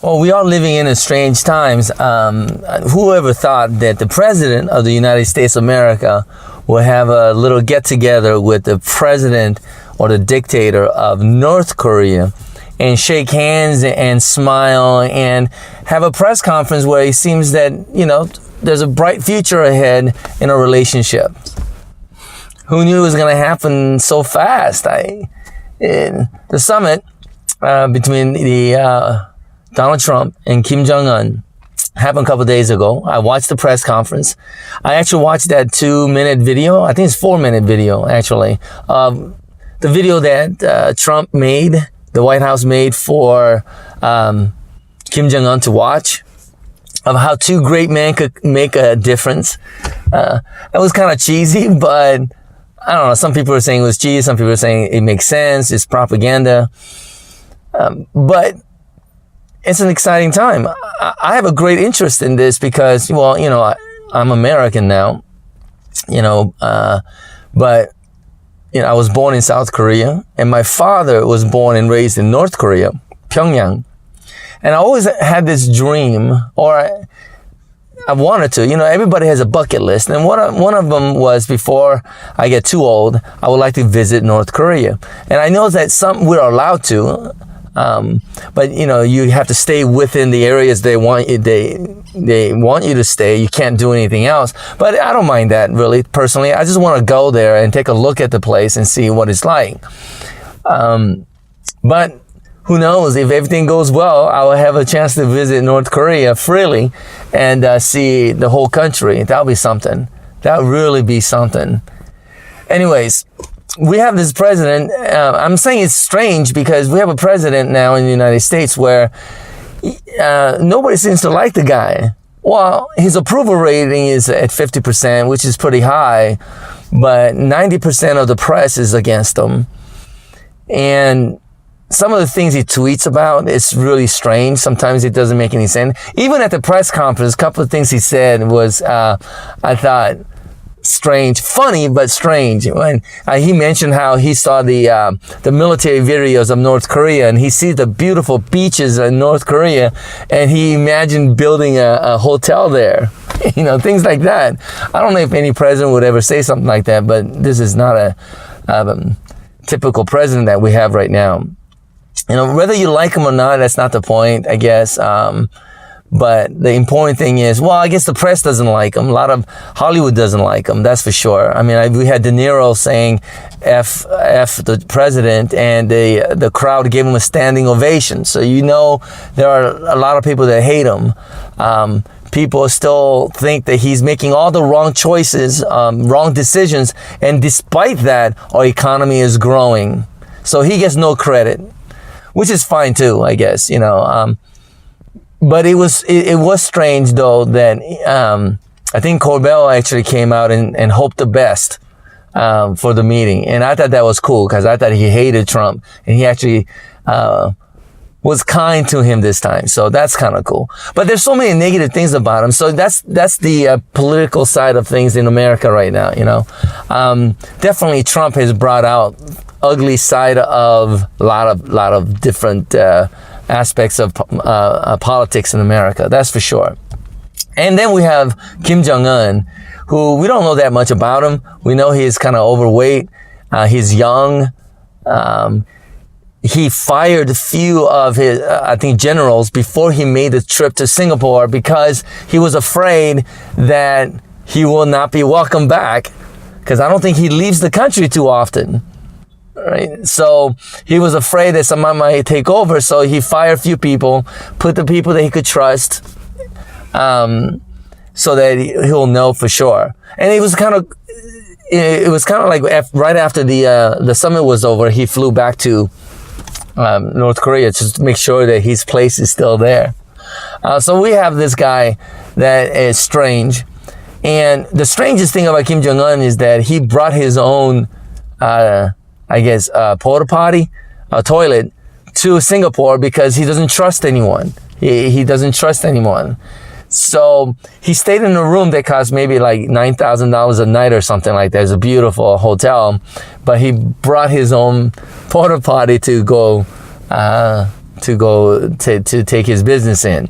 Well, we are living in a strange times. Whoever thought that the president of the United States of America will have a little get-together with the president or the dictator of North Korea and shake hands and smile and have a press conference where it seems that, there's a bright future ahead in a relationship. Who knew it was going to happen so fast? The summit between the Donald Trump and Kim Jong-un happened a couple of days ago. I watched the press conference. I actually watched that 2-minute video. I think it's 4-minute video, actually. The video that Trump made, the White House made for Kim Jong-un to watch, of how two great men could make a difference. It was kind of cheesy, but I don't know. Some people are saying it was cheesy. Some people are saying it makes sense. It's propaganda. But it's an exciting time. I have a great interest in this because, I'm American now, but, I was born in South Korea and my father was born and raised in North Korea, Pyongyang. And I always had this dream, or I wanted to, everybody has a bucket list. And one of them was, before I get too old, I would like to visit North Korea. And I know that we're allowed to, but you have to stay within the areas they want you to stay. You can't do anything else. But I don't mind that, really, personally. I just want to go there and take a look at the place and see what it's like. But who knows, if everything goes well, I will have a chance to visit North Korea freely and see the whole country. That'll be something. That'll really be something. Anyways, we have this president. I'm saying it's strange because we have a president now in the United States where nobody seems to like the guy. Well, his approval rating is at 50%, which is pretty high, but 90% of the press is against him. And some of the things he tweets about, it's really strange. Sometimes it doesn't make any sense. Even at the press conference, a couple of things he said was, I thought, strange, funny, but strange. When he mentioned how he saw the military videos of North Korea and he sees the beautiful beaches in North Korea and he imagined building a hotel there. Things like that. I don't know if any president would ever say something like that, but this is not a typical president that we have right now. Whether you like him or not, that's not the point, I guess. But the important thing is, I guess the press doesn't like him. A lot of Hollywood doesn't like him. That's for sure. I mean, we had De Niro saying F the president, and the crowd gave him a standing ovation. So, there are a lot of people that hate him. People still think that he's making all the wrong choices, wrong decisions. And despite that, our economy is growing. So he gets no credit, which is fine too, I guess, But it was strange though that I think Corbell actually came out and hoped the best for the meeting, and I thought that was cool because I thought he hated Trump, and he actually was kind to him this time. So that's kind of cool. But there's so many negative things about him. So that's the political side of things in America right now. Definitely Trump has brought out ugly side of a lot of different aspects of politics in America. That's for sure. And then we have Kim Jong-un, who we don't know that much about him. We know he's kind of overweight. He's young. He fired a few of his, generals before he made the trip to Singapore because he was afraid that he will not be welcomed back, because I don't think he leaves the country too often. Right. So he was afraid that someone might take over. So he fired a few people, put the people that he could trust, so that he'll know for sure. And it was kind of like right after the summit was over, he flew back to North Korea just to make sure that his place is still there. So we have this guy that is strange. And the strangest thing about Kim Jong-un is that he brought his own, porta potty, toilet to Singapore because he doesn't trust anyone. He doesn't trust anyone. So he stayed in a room that cost maybe like $9,000 a night or something like that. It's a beautiful hotel, but he brought his own porta potty to go to go to take his business in.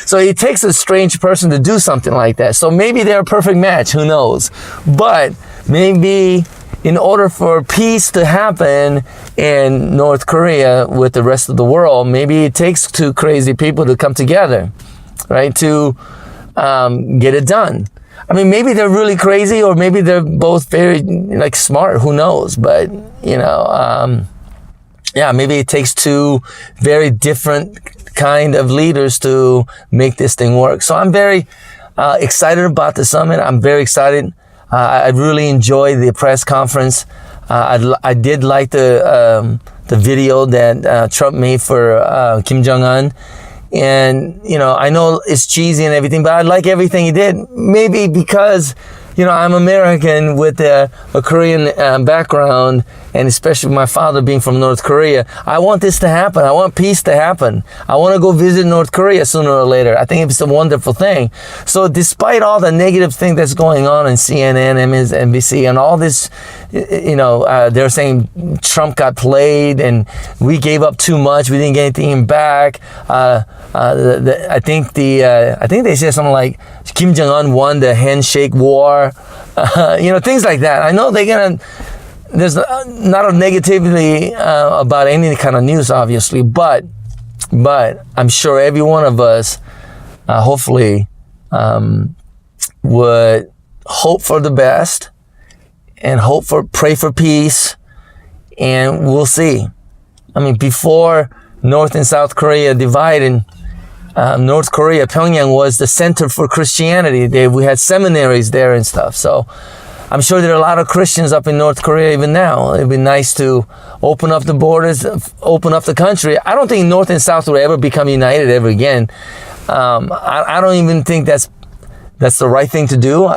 So it takes a strange person to do something like that. So maybe they're a perfect match, who knows? But maybe in order for peace to happen in North Korea with the rest of the world, maybe it takes two crazy people to come together, right? To get it done. I mean, maybe they're really crazy, or maybe they're both very like smart, who knows? But, you know, yeah, maybe it takes two very different kind of leaders to make this thing work. So I'm very excited about the summit. I'm very excited. I really enjoyed the press conference. I did like the video that Trump made for Kim Jong-un. And, you know, I know it's cheesy and everything, but I like everything he did. Maybe because, you know, I'm American with a Korean background, and especially my father being from North Korea. I want this to happen. I want peace to happen. I want to go visit North Korea sooner or later. I think it's a wonderful thing. So despite all the negative thing that's going on in CNN, MSNBC, and all this, you know, they're saying Trump got played and we gave up too much. We didn't get anything back. I think they said something like Kim Jong-un won the handshake war. You know, things like that. I know there's not a negativity about any kind of news, obviously, but I'm sure every one of us, hopefully, would hope for the best and pray for peace, and we'll see. I mean, before North and South Korea divided, North Korea, Pyongyang was the center for Christianity. We had seminaries there and stuff. So I'm sure there are a lot of Christians up in North Korea even now. It'd be nice to open up the borders, open up the country. I don't think North and South will ever become united ever again. I don't even think that's the right thing to do.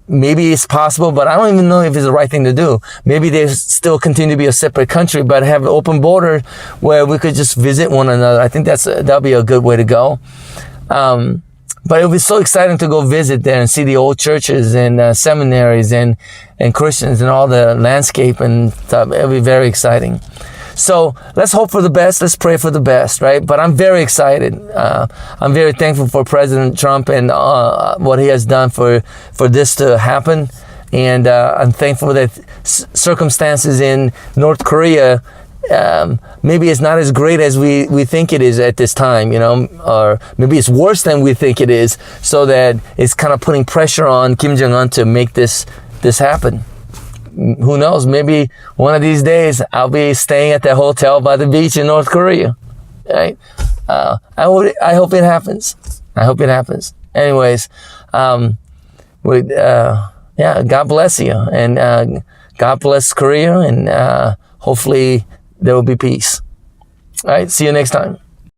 Maybe it's possible, but I don't even know if it's the right thing to do. Maybe they still continue to be a separate country, but have an open border where we could just visit one another. I think that'll be a good way to go. But it would be so exciting to go visit there and see the old churches and seminaries and Christians and all the landscape and stuff. It'll be very exciting. So let's hope for the best. Let's pray for the best, right? But I'm very excited. I'm very thankful for President Trump and what he has done for this to happen. And I'm thankful that circumstances in North Korea maybe it's not as great as we think it is at this time, you know, or maybe it's worse than we think it is, so that it's kind of putting pressure on Kim Jong-un to make this happen. Who knows? Maybe one of these days I'll be staying at that hotel by the beach in North Korea, right? I hope it happens. I hope it happens. Anyways, God bless you, and God bless Korea, and hopefully there will be peace. All right, see you next time.